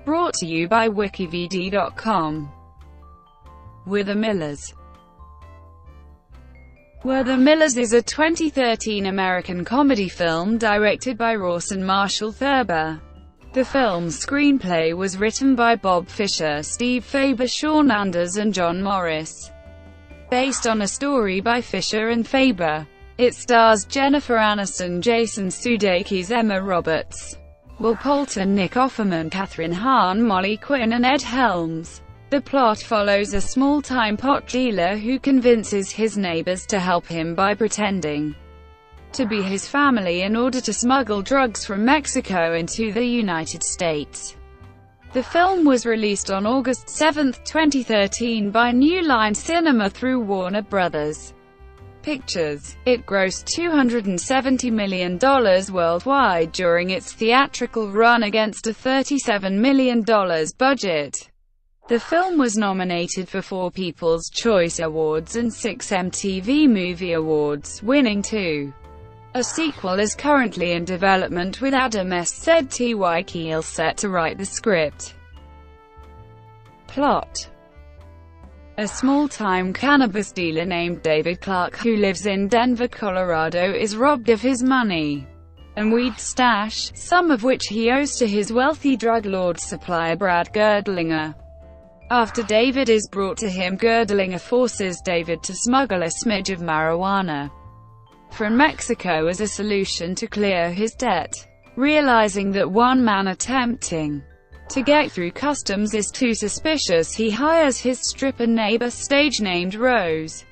Brought to you by WikiVidi.com. We're the Millers. We're the Millers is a 2013 American comedy film directed by Rawson Marshall Thurber. The film's screenplay was written by Bob Fisher, Steve Faber, Sean Anders and John Morris. Based on a story by Fisher and Faber. It stars Jennifer Aniston, Jason Sudeikis, Emma Roberts, Will Poulter, Nick Offerman, Kathryn Hahn, Molly Quinn and Ed Helms. The plot follows a small-time pot dealer who convinces his neighbors to help him by pretending to be his family in order to smuggle drugs from Mexico into the United States. The film was released on August 7, 2013 by New Line Cinema through Warner Bros. Pictures. It grossed $270 million worldwide during its theatrical run against a $37 million budget. The film was nominated for 4 People's Choice Awards and 6 MTV Movie Awards, winning 2. A sequel is currently in development with Adam Sztykiel set to write the script. Plot. A small-time cannabis dealer named David Clark, who lives in Denver, Colorado, is robbed of his money and weed stash, some of which he owes to his wealthy drug lord supplier Brad Girdlinger. After David is brought to him, Girdlinger forces David to smuggle a smidge of marijuana from Mexico as a solution to clear his debt. Realizing that one man attempting to get through customs is too suspicious, he hires his stripper neighbor stage named Rose,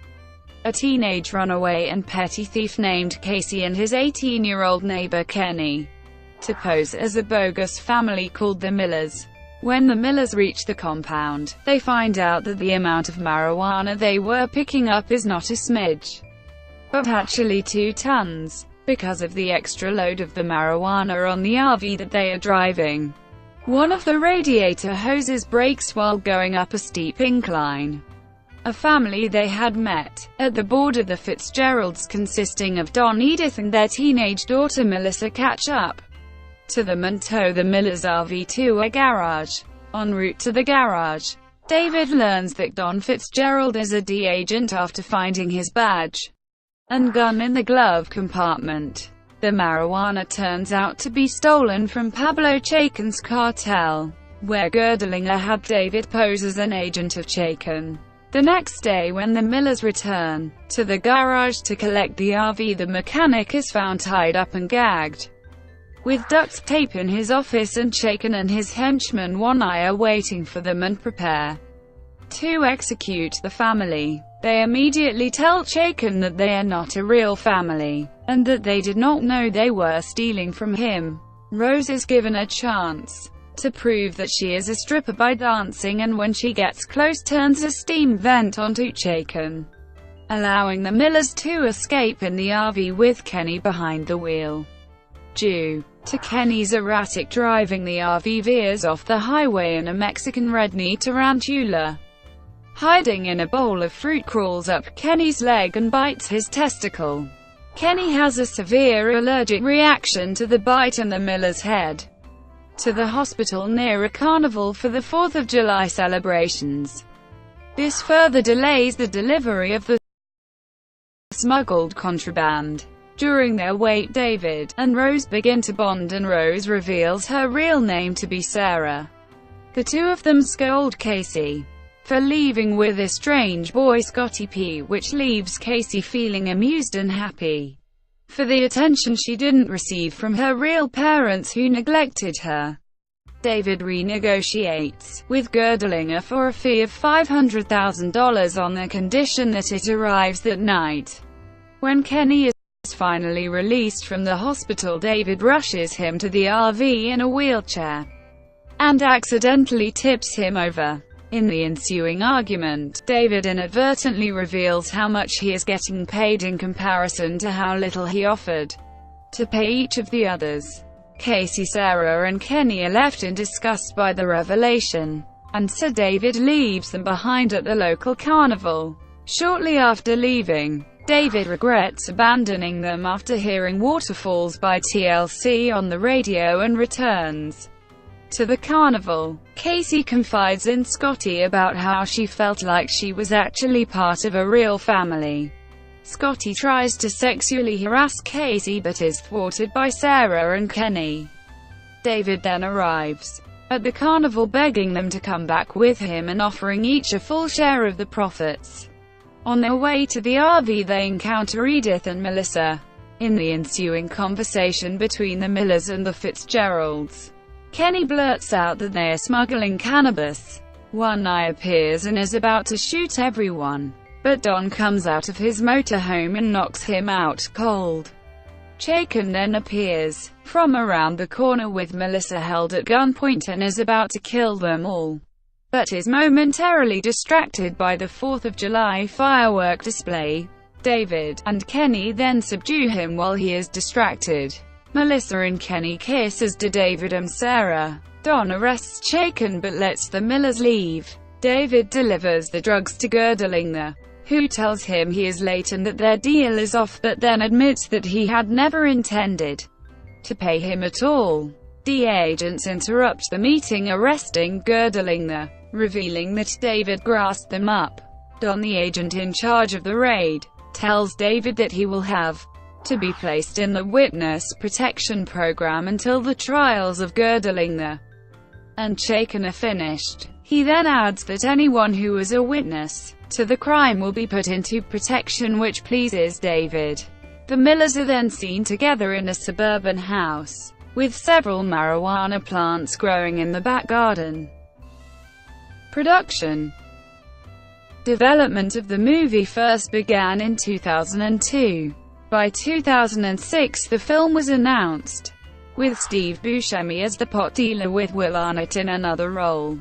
a teenage runaway and petty thief named Casey, and his 18-year-old neighbor Kenny, to pose as a bogus family called the Millers. When the Millers reach the compound, they find out that the amount of marijuana they were picking up is not a smidge, but actually 2 tons, because of the extra load of the marijuana on the RV that they are driving. One of the radiator hoses breaks while going up a steep incline. A family they had met at the border, the Fitzgeralds, consisting of Don, Edith and their teenage daughter Melissa, catch up to them and tow the Millers' RV to a garage. En route to the garage, David learns that Don Fitzgerald is a DEA agent after finding his badge and gun in the glove compartment. The marijuana turns out to be stolen from Pablo Chaykin's cartel, where Girdlinger had David pose as an agent of Chaykin. The next day, when the Millers return to the garage to collect the RV, the mechanic is found tied up and gagged with duct tape in his office, and Chaykin and his henchman One Eye are waiting for them and prepare to execute the family. They immediately tell Chaykin that they are not a real family, and that they did not know they were stealing from him. Rose is given a chance to prove that she is a stripper by dancing, and when she gets close turns a steam vent onto Chaykin, allowing the Millers to escape in the RV with Kenny behind the wheel. Due to Kenny's erratic driving, the RV veers off the highway and a Mexican redneck tarantula, hiding in a bowl of fruit, crawls up Kenny's leg and bites his testicle. Kenny has a severe allergic reaction to the bite, and the Millers head to the hospital near a carnival for the 4th of July celebrations. This further delays the delivery of the smuggled contraband. During their wait, David and Rose begin to bond, and Rose reveals her real name to be Sarah. The two of them scold Casey for leaving with a strange boy Scotty P, which leaves Casey feeling amused and happy for the attention she didn't receive from her real parents who neglected her. David renegotiates with Girdlinger for a fee of $500,000 on the condition that it arrives that night. When Kenny is finally released from the hospital, David rushes him to the RV in a wheelchair and accidentally tips him over. In the ensuing argument, David inadvertently reveals how much he is getting paid in comparison to how little he offered to pay each of the others. Casey, Sarah and Kenny are left in disgust by the revelation, and so David leaves them behind at the local carnival. Shortly after leaving, David regrets abandoning them after hearing Waterfalls by TLC on the radio and returns to the carnival. Casey confides in Scotty about how she felt like she was actually part of a real family. Scotty tries to sexually harass Casey but is thwarted by Sarah and Kenny. David then arrives at the carnival, begging them to come back with him and offering each a full share of the profits. On their way to the RV, they encounter Edith and Melissa. In the ensuing conversation between the Millers and the Fitzgeralds, Kenny blurts out that they are smuggling cannabis. One Eye appears and is about to shoot everyone, but Don comes out of his motorhome and knocks him out cold. Chaykin then appears from around the corner with Melissa held at gunpoint and is about to kill them all, but is momentarily distracted by the 4th of July firework display. David and Kenny then subdue him while he is distracted. Melissa and Kenny kiss, as do David and Sarah. Don arrests Chaykin but lets the Millers leave. David delivers the drugs to Girdlinger, who tells him he is late and that their deal is off, but then admits that he had never intended to pay him at all. The agents interrupt the meeting, arresting Girdlinger, revealing that David grassed them up. Don, the agent in charge of the raid, tells David that he will have to be placed in the witness protection program until the trials of Girdlinger and Chaykin are finished. He then adds that anyone who was a witness to the crime will be put into protection, which pleases David. The Millers are then seen together in a suburban house, with several marijuana plants growing in the back garden. Production. Development of the movie first began in 2002. By 2006 the film was announced, with Steve Buscemi as the pot dealer with Will Arnett in another role.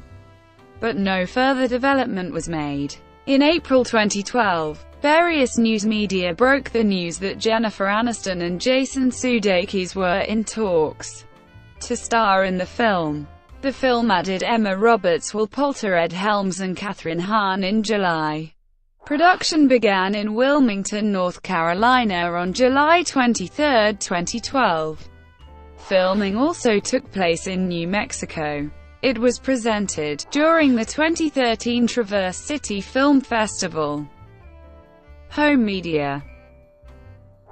But no further development was made. In April 2012, various news media broke the news that Jennifer Aniston and Jason Sudeikis were in talks to star in the film. The film added Emma Roberts, Will Poulter, Ed Helms and Kathryn Hahn in July. Production began in Wilmington, North Carolina on July 23, 2012. Filming also took place in New Mexico. It was presented during the 2013 Traverse City Film Festival. Home media.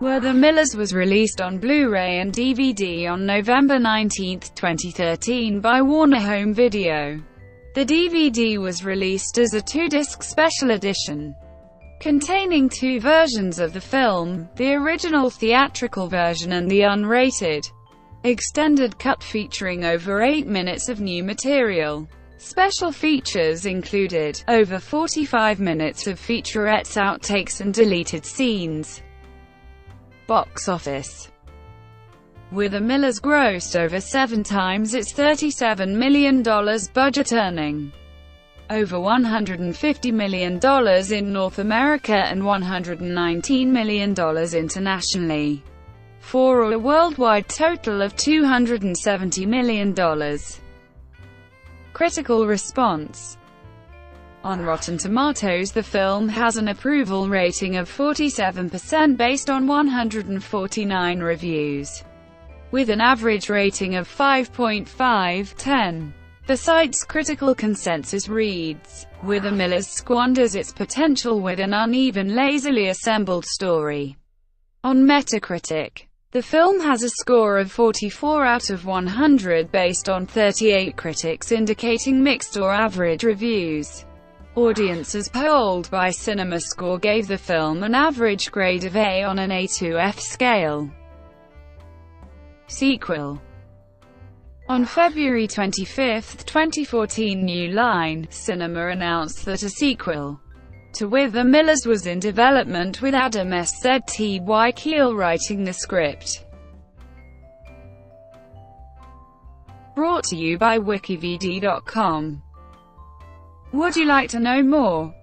Were the Millers was released on Blu-ray and DVD on November 19, 2013 by Warner Home Video. The DVD was released as a 2-disc special edition, containing 2 versions of the film, the original theatrical version and the unrated extended cut featuring over 8 minutes of new material. Special features included over 45 minutes of featurettes, outtakes and deleted scenes. Box office. With the Millers grossed over 7 times its $37 million budget, earning over $150 million in North America and $119 million internationally, for a worldwide total of $270 million. Critical response. On Rotten Tomatoes, the film has an approval rating of 47% based on 149 reviews, with an average rating of 5.5/10. The site's critical consensus reads, "With the Millers squanders its potential with an uneven, lazily assembled story." On Metacritic, the film has a score of 44 out of 100 based on 38 critics indicating mixed or average reviews. Audiences polled by CinemaScore gave the film an average grade of A on an A to F scale. Sequel. On February 25, 2014, New Line Cinema announced that a sequel to With the Millers was in development, with Adam Sztykiel writing the script. Brought to you by WikiVidi.com. Would you like to know more?